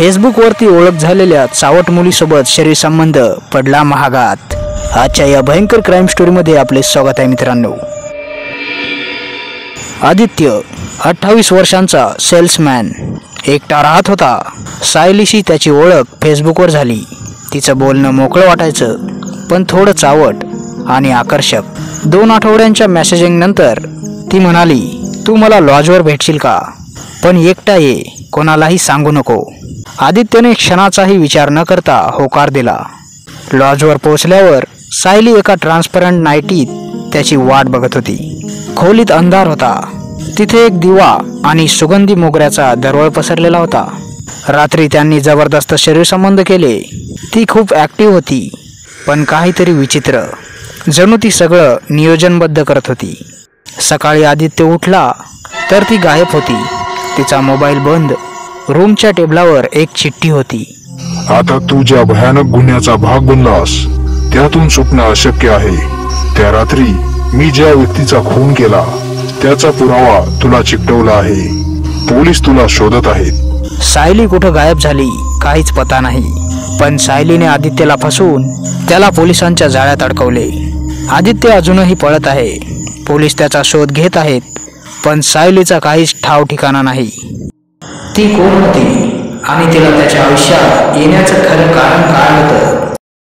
फेसबुकवरती ओळख झालेल्या चावट मुलीसोबत शरीरसंबंध पडला महागात। आजच्या या भयंकर क्राईम स्टोरीमध्ये आपले स्वागत आहे मित्रांनो। आदित्य 28 वर्षांचा सेल्समॅन एकटा राहत होता। सायलीशी त्याची ओळख फेसबुकवर झाली। तिचं बोलणं मोकळं वाटायचं, पण थोडं चावट आणि आकर्षक। 2 आठवड्यांच्या मेसेजिंग नंतर ती म्हणाली, तू मला लॉजवर भेटशील का? पण एकटा ये, कोणालाही सांगू नको। आदित्यने क्षणाचाही विचार न करता होकार दिला। लॉजवर पोहोचल्यावर सायली एका ट्रान्सपरंट नाईटीत त्याची वाट बघत होती। खोलीत अंधार होता। तिथे एक दिवा आणि सुगंधी मोगऱ्याचा दरवळ पसरलेला होता। रात्री त्यांनी जबरदस्त शरीरसंबंध केले। ती खूप ॲक्टिव्ह होती, पण काहीतरी विचित्र, जणू ती सगळं नियोजनबद्ध करत होती। सकाळी आदित्य उठला तर ती गायब होती। तिचा मोबाईल बंद। रूमच्या टेबलावर एक चिठ्ठी होती। आता तू ज्या भयानक गुन्ह्याचा भाग बनलास त्यातून सुटणं अशक्य आहे। त्या रात्री मी ज्या व्यक्तीचा खून केला त्याचा पुरावा तुला चिकटवला आहे। पोलीस तुला शोधत आहेत। सायली कुठं गायब झाली काहीच पता नाही, पण सायलीने आदित्यला फसवून त्याला पोलिसांच्या जाळ्यात अडकवले। आदित्य अजूनही पळत आहे। पोलीस त्याचा शोध घेत आहेत, पण सायलीचा काहीच ठाव ठिकाणा नाही। ती कोण होती आणि तिला त्याच्या आयुष्यात येण्याचं खरं कारण काय होतं?